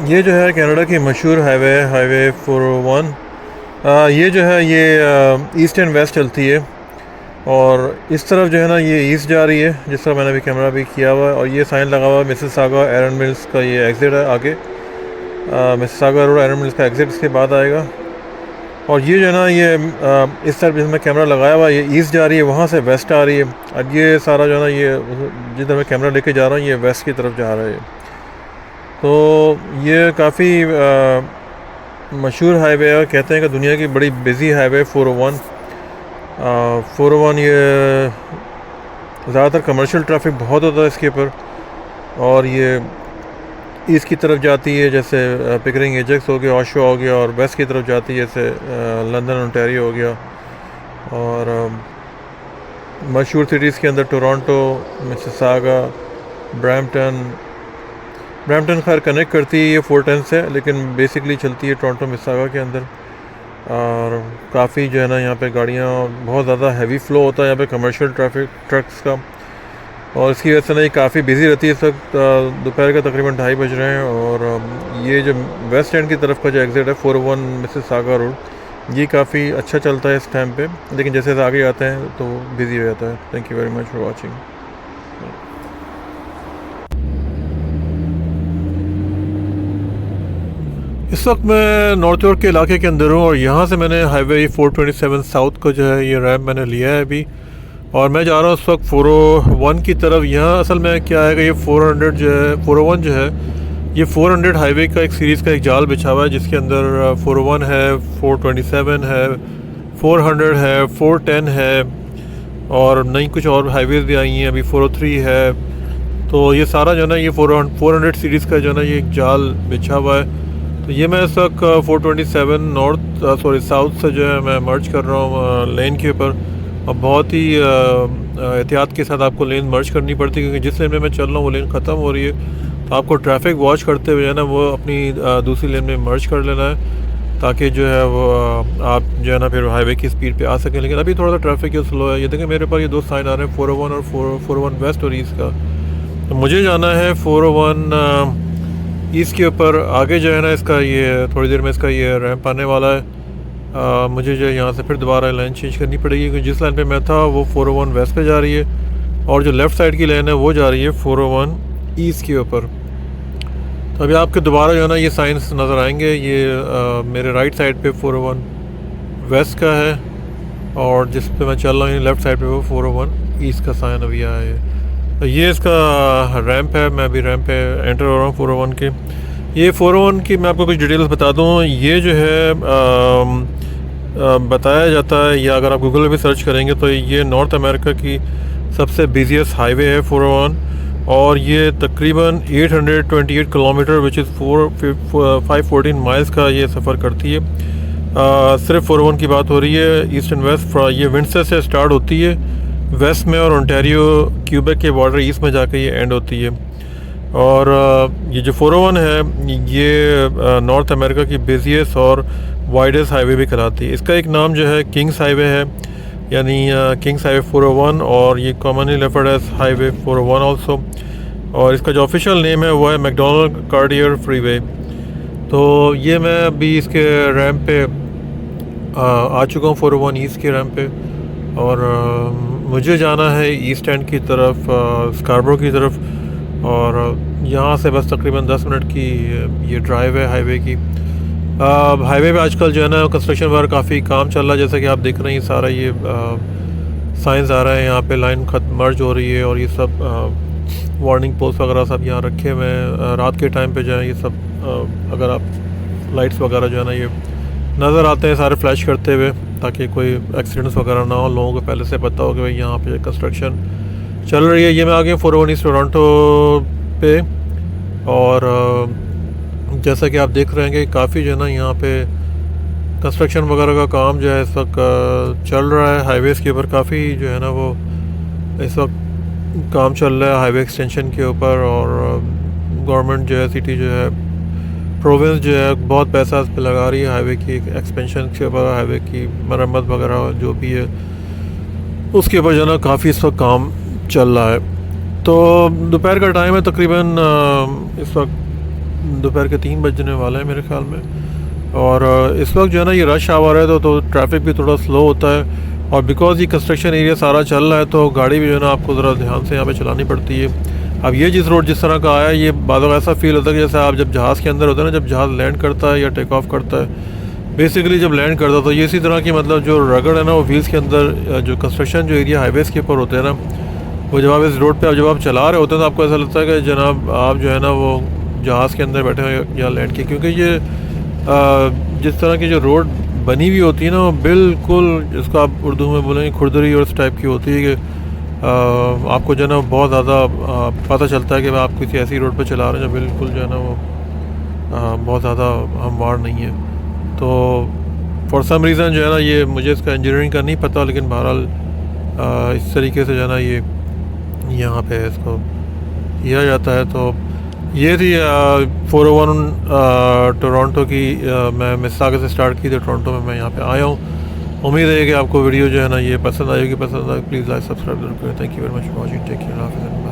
ये जो है कनाडा की मशहूर हाईवे 401। ये जो है ये ईस्ट एंड वेस्ट चलती है। और इस तरफ जो है ना ये ईस्ट जा रही है, जिस तरह मैंने अभी कैमरा भी किया हुआ है। और ये साइन लगा हुआ है मिसिसागा आयरन मिल्स का, ये एग्ज़िट है आगे। मिसिसागा रोड आयरन मिल्स का एग्ज़िट इसके बाद आएगा। और ये जो है ना ये इस तरफ जिसमें कैमरा लगाया हुआ है ये ईस्ट जा रही है, वहाँ से वेस्ट आ रही है। और ये सारा जो है ना ये जिधर मैं कैमरा लेके जा रहा हूँ ये वेस्ट की तरफ जा रहा है। तो ये काफ़ी मशहूर हाईवे है। कहते हैं कि दुनिया की बड़ी बिज़ी हाईवे 401। 401 ये ज़्यादातर कमर्शियल ट्रैफिक बहुत होता है इसके ऊपर। और ये ईस्ट की तरफ जाती है, जैसे पिकरिंग एजेक्स हो गया, ऑशो हो गया। और वेस्ट की तरफ जाती है, जैसे लंदन ओंटारियो हो गया। और मशहूर सिटीज़ के अंदर टोरंटो, मिसिसागा, ब्रैम्पटन। ब्रैम्पटन खैर कनेक्ट करती है ये 410 से, लेकिन बेसिकली चलती है टोरंटो मिसिसागा के अंदर। और काफ़ी जो है ना यहाँ पे गाड़ियाँ, बहुत ज़्यादा हैवी फ़्लो होता है यहाँ पे कमर्शियल ट्रैफिक ट्रक्स का। और इसकी वजह से ना ये काफ़ी बिज़ी रहती है। इस वक्त दोपहर का तकरीबन 2:30 बज रहे हैं। और ये जो वेस्ट एंड की तरफ का जो एग्ज़िट है 401 मिसिसागा रोड, ये काफ़ी अच्छा चलता है इस टाइम पे। लेकिन जैसे जैसे आगे आते हैं तो बिज़ी हो जाता है। Thank you very much for watching. इस वक्त मैं नॉर्थ यॉर्क के इलाके के अंदर हूँ। और यहाँ से मैंने हाईवे 427 साउथ का जो है ये रैम्प मैंने लिया है अभी। और मैं जा रहा हूँ इस वक्त 401 की तरफ। यहाँ असल में क्या है कि ये 400 जो है 401 जो है ये 400 हाईवे का एक सीरीज़ का एक जाल बिछा हुआ है, जिसके अंदर 401 है, 427 है, 400 है, 410 है। और नई कुछ और हाईवेज़ भी आई हैं अभी, 403 है। तो ये सारा जो है ना ये 400 सीरीज़ का जो है ना ये एक जाल बिछा हुआ है। तो ये मैं इस वक्त 427 नॉर्थ सॉरी साउथ से जो है मैं मर्ज कर रहा हूँ लेन के ऊपर। और बहुत ही एहतियात के साथ आपको लेन मर्ज करनी पड़ती है, क्योंकि जिस लेन में मैं चल रहा हूँ वो लेन ख़त्म हो रही है। तो आपको ट्रैफिक वॉच करते हुए जो है ना वो अपनी दूसरी लेन में मर्ज कर लेना है, ताकि जो है वो आप जो है ना फिर हाईवे की स्पीड पे आ सकें। लेकिन अभी थोड़ा सा ट्रैफिक ये स्लो है। ये देखें मेरे पास ये दो साइन आ रहे हैं, 401 और 401 वेस्ट और ईस्ट का। तो मुझे जाना है 401 ईस्ट के ऊपर। आगे जो है ना इसका ये थोड़ी देर में इसका ये रैंप आने वाला है। मुझे जो है यहाँ से फिर दोबारा लाइन चेंज करनी पड़ेगी, क्योंकि जिस लाइन पे मैं था वो 401 वेस्ट पे जा रही है। और जो लेफ़्ट साइड की लाइन है वो जा रही है 401 ईस्ट के ऊपर। तो अभी आपके दोबारा जो है ना ये साइंस नज़र आएंगे। ये मेरे राइट साइड पे 401 वेस्ट का है, और जिस पे मैं चल रहा हूँ लेफ़्ट साइड पे वो 401 ईस्ट का साइन अभी आया है। तो ये इसका रैंप है। मैं अभी रैंप पे एंटर हो रहा हूँ 401 के। ये 401 की मैं आपको कुछ डिटेल्स बता दूँ। ये जो है बताया जाता है, या अगर आप गूगल में भी सर्च करेंगे तो ये नॉर्थ अमेरिका की सबसे बिजीएस्ट हाईवे है 401। और ये तकरीबन 828 किलोमीटर विच इज़ 514 माइल्स का ये सफ़र करती है। सिर्फ 401 की बात हो रही है। ईस्ट एंड वेस्ट ये विंडसर से स्टार्ट होती है वेस्ट में, और ओंटारियो क्यूबेक के बॉर्डर ईस्ट में जाकर ये एंड होती है। और ये जो 401 है ये नॉर्थ अमेरिका की बिजीएस्ट और वाइडेस्ट हाईवे भी कहलाती है। इसका एक नाम जो है किंग्स हाईवे है, यानी किंग्स हाईवे 401। और ये commonly referred as highway 401 also. और इसका जो ऑफिशियल नेम है वो है मैकडोनल्ड कार्टियर फ्रीवे। तो ये मैं अभी इसके रैम्प पे आ चुका हूँ 401 ईस्ट के रैम्प पे। और मुझे जाना है ईस्ट एंड की तरफ, स्कारबरो की तरफ। और यहाँ से बस तकरीबन 10 मिनट की ये ड्राइव है हाईवे की। हाईवे पे आजकल जो है ना कंस्ट्रक्शन वगैरह काफ़ी काम चल रहा है, जैसे कि आप देख रहे हैं सारा ये साइंस आ रहा है यहाँ पे, लाइन मर्ज हो रही है। और ये सब वार्निंग पोस्ट वगैरह सब यहाँ रखे हुए हैं। रात के टाइम पे जो है ये सब अगर आप लाइट्स वगैरह जो है ना ये नज़र आते हैं सारे फ्लैश करते हुए, ताकि कोई एक्सीडेंट्स वगैरह ना हो, लोगों को पहले से पता हो कि भाई यहाँ पे कंस्ट्रक्शन चल रही है। ये मैं आ गया 401 ईस्ट टोरंटो पे। और जैसा कि आप देख रहे हैं कि काफ़ी जो है ना यहाँ पे कंस्ट्रक्शन वगैरह का काम जो है इस वक्त चल रहा है। हाईवेज़ के ऊपर काफ़ी जो है ना वो इस वक्त काम चल रहा है हाईवे एक्सटेंशन के ऊपर। और गवर्नमेंट जो है सिटी जो है प्रोविंस जो है बहुत पैसा इस पर लगा रही है हाईवे की एक्सपेंशन के ऊपर, हाईवे की मरम्मत वगैरह जो भी है उसके ऊपर जो है ना काफ़ी इस वक्त काम चल रहा है। तो दोपहर का टाइम है, तकरीबन इस वक्त दोपहर के 3 बजने वाले हैं मेरे ख्याल में। और इस वक्त जो है ना ये रश आवर है तो ट्रैफिक भी थोड़ा स्लो होता है। और बिकॉज़ ये कंस्ट्रक्शन एरिया सारा चल रहा है तो गाड़ी भी जो है ना आपको ज़रा ध्यान से यहाँ पे चलानी पड़ती है। अब ये जिस रोड जिस तरह का आया है ये बाद ऐसा फील होता है कि जैसे आप जब जहाज़ के अंदर होते हैं ना, जब जहाज़ लैंड करता है या टेक ऑफ करता है, बेसिकली जब लैंड करता है तो ये इसी तरह की मतलब जो रगड़ है ना वो व्हील्स के अंदर जो कंस्ट्रक्शन जो एरिया हाईवेज़ के ऊपर होते हैं ना, वो जब आप इस रोड पे जब आप चला रहे होते हैं तो आपको ऐसा लगता है कि जनाब आप जो है ना वो जहाज़ के अंदर बैठे हैं या लैंड किए। क्योंकि ये जिस तरह की जो रोड बनी हुई होती है ना वो बिल्कुल, जिसको आप उर्दू में बोलेंगे खुरदरी और इस टाइप की होती है कि आपको जो है ना बहुत ज़्यादा पता चलता है कि आप किसी ऐसी रोड पर चला रहे हैं जो बिल्कुल जो है ना वो बहुत ज़्यादा हमवार नहीं है। तो फॉर सम रीज़न जो है ना ये मुझे इसका इंजीनियरिंग का नहीं पता, लेकिन बहरहाल इस तरीके से जो है ना ये यहाँ पे इसको किया जाता है। तो ये थी 401 टोरंटो की। मैं मिसिसागा से स्टार्ट की थी, टोरंटो में मैं यहाँ पे आया हूँ। उम्मीद है कि आपको वीडियो जो है ना ये पसंद आएगी। पसंद आए प्लीज़ लाइक सब्सक्राइब जरूर करें। Thank you very much for watching. Take care.